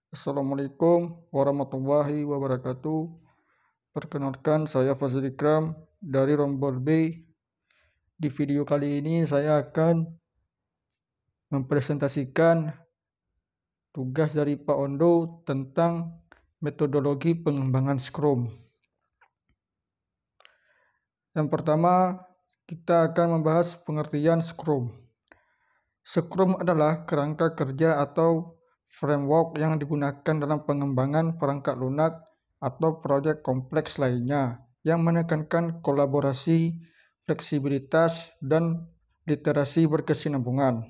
Assalamualaikum warahmatullahi wabarakatuh. Perkenalkan, saya Fazil Ikram dari Rombol B. Di video kali ini saya akan mempresentasikan tugas dari Pak Ondo tentang metodologi pengembangan Scrum. Yang pertama, kita akan membahas pengertian Scrum. Scrum adalah kerangka kerja atau framework yang digunakan dalam pengembangan perangkat lunak atau proyek kompleks lainnya yang menekankan kolaborasi, fleksibilitas, dan literasi berkesinambungan.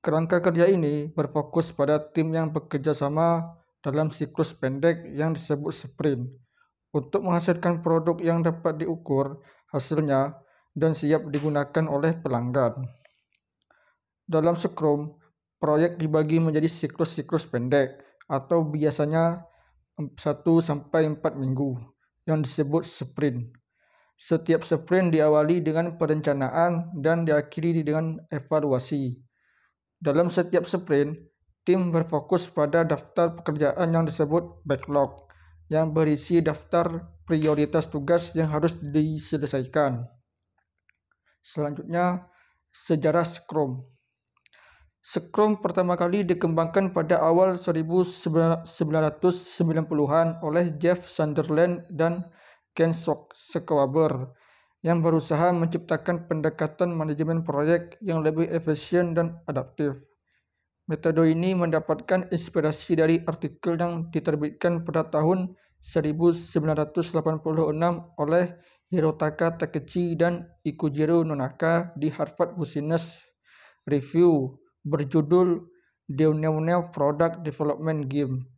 Kerangka kerja ini berfokus pada tim yang bekerja sama dalam siklus pendek yang disebut sprint untuk menghasilkan produk yang dapat diukur hasilnya dan siap digunakan oleh pelanggan. Dalam Scrum, proyek dibagi menjadi siklus-siklus pendek atau biasanya 1-4 minggu yang disebut sprint. Setiap sprint diawali dengan perencanaan dan diakhiri dengan evaluasi. Dalam setiap sprint, tim berfokus pada daftar pekerjaan yang disebut backlog, yang berisi daftar prioritas tugas yang harus diselesaikan. Selanjutnya, sejarah Scrum. Scrum pertama kali dikembangkan pada awal 1990-an oleh Jeff Sutherland dan Ken Schwaber yang berusaha menciptakan pendekatan manajemen proyek yang lebih efisien dan adaptif. Metode ini mendapatkan inspirasi dari artikel yang diterbitkan pada tahun 1986 oleh Hirotaka Takeuchi dan Ikujiro Nonaka di Harvard Business Review berjudul The New Product Development Game.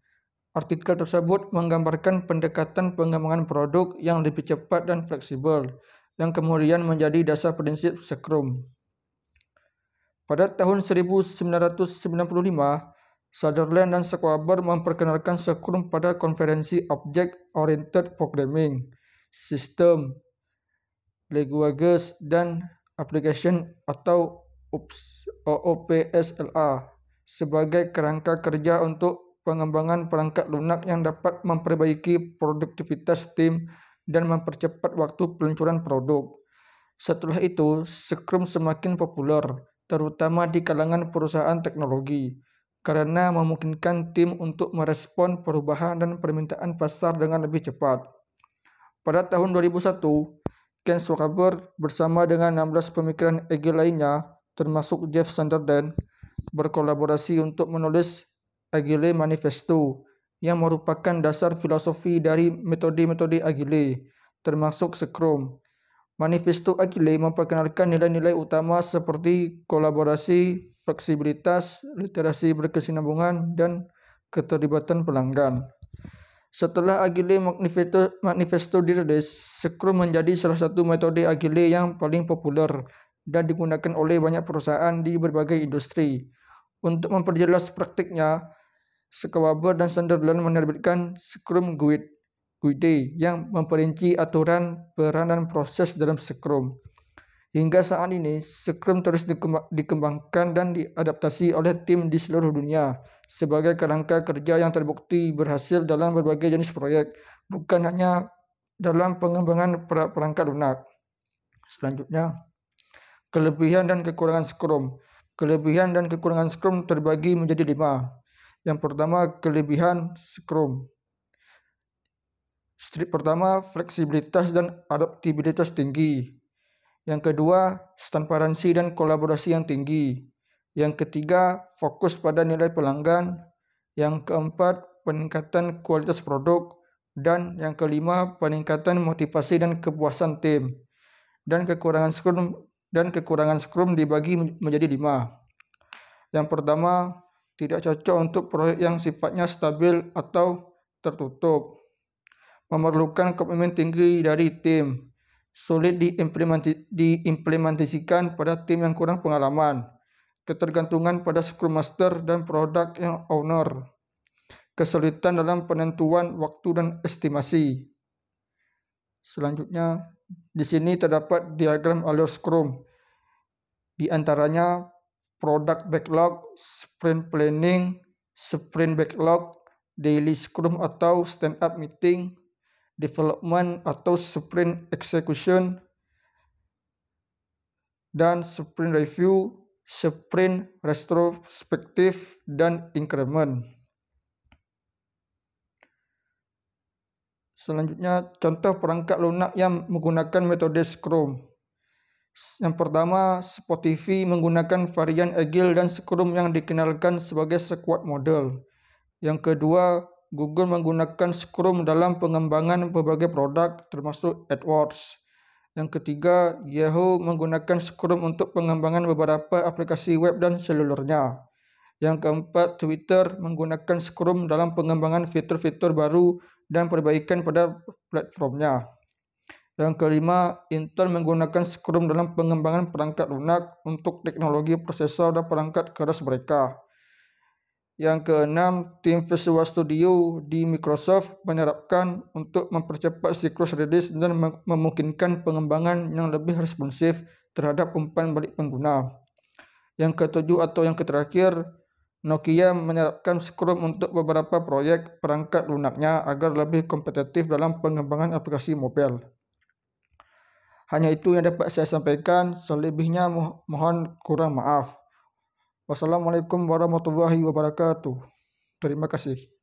Artikel tersebut menggambarkan pendekatan pengembangan produk yang lebih cepat dan fleksibel, yang kemudian menjadi dasar prinsip Scrum. Pada tahun 1995, Sutherland dan Schwaber memperkenalkan Scrum pada konferensi Object Oriented Programming, System, Languages, dan Application atau OPSLA sebagai kerangka kerja untuk pengembangan perangkat lunak yang dapat memperbaiki produktivitas tim dan mempercepat waktu peluncuran produk. Setelah itu, Scrum semakin populer, terutama di kalangan perusahaan teknologi, karena memungkinkan tim untuk merespon perubahan dan permintaan pasar dengan lebih cepat. Pada tahun 2001, Ken Schwaber bersama dengan 16 pemikiran agile lainnya, termasuk Jeff Sutherland, berkolaborasi untuk menulis Agile Manifesto yang merupakan dasar filosofi dari metode-metode agile, termasuk Scrum. Manifesto Agile memperkenalkan nilai-nilai utama seperti kolaborasi, fleksibilitas, literasi berkesinambungan, dan keterlibatan pelanggan. Setelah Agile Manifesto dirilis, Scrum menjadi salah satu metode Agile yang paling populer dan digunakan oleh banyak perusahaan di berbagai industri. Untuk memperjelas praktiknya, Schwaber dan Sutherland menerbitkan Scrum Guide yang memperinci aturan, peran, dan proses dalam Scrum. Hingga saat ini, Scrum terus dikembangkan dan diadaptasi oleh tim di seluruh dunia sebagai kerangka kerja yang terbukti berhasil dalam berbagai jenis proyek, bukan hanya dalam pengembangan perangkat lunak. Selanjutnya, kelebihan dan kekurangan Scrum. Kelebihan dan kekurangan Scrum terbagi menjadi 5. Yang pertama, kelebihan Scrum. Pertama, fleksibilitas dan adaptabilitas tinggi. Yang kedua, transparansi dan kolaborasi yang tinggi. Yang ketiga, fokus pada nilai pelanggan. Yang keempat, peningkatan kualitas produk. Dan yang kelima, peningkatan motivasi dan kepuasan tim. Dan kekurangan Scrum dibagi menjadi 5. Yang pertama, tidak cocok untuk proyek yang sifatnya stabil atau tertutup. Memerlukan komitmen tinggi dari tim. Sulit diimplementasikan pada tim yang kurang pengalaman. Ketergantungan pada Scrum Master dan product yang owner. Kesulitan dalam penentuan waktu dan estimasi. Selanjutnya, di sini terdapat diagram alur Scrum. Di antaranya product backlog, sprint planning, sprint backlog, daily scrum atau stand-up meeting, development atau sprint execution, dan sprint review, sprint retrospektif, dan increment. Selanjutnya, contoh perangkat lunak yang menggunakan metode Scrum. Yang pertama, Spotify menggunakan varian Agile dan Scrum yang dikenalkan sebagai Squad Model. Yang kedua, Google menggunakan Scrum dalam pengembangan berbagai produk termasuk AdWords. Yang ketiga, Yahoo menggunakan Scrum untuk pengembangan beberapa aplikasi web dan selulernya. Yang keempat, Twitter menggunakan Scrum dalam pengembangan fitur-fitur baru dan perbaikan pada platformnya. Yang kelima, Intel menggunakan Scrum dalam pengembangan perangkat lunak untuk teknologi prosesor dan perangkat keras mereka. Yang keenam, tim Visual Studio di Microsoft menerapkan untuk mempercepat siklus release dan memungkinkan pengembangan yang lebih responsif terhadap umpan balik pengguna. Yang ketujuh atau yang terakhir, Nokia menerapkan Scrum untuk beberapa proyek perangkat lunaknya agar lebih kompetitif dalam pengembangan aplikasi mobile. Hanya itu yang dapat saya sampaikan, selebihnya mohon kurang maaf. Wassalamualaikum warahmatullahi wabarakatuh. Terima kasih.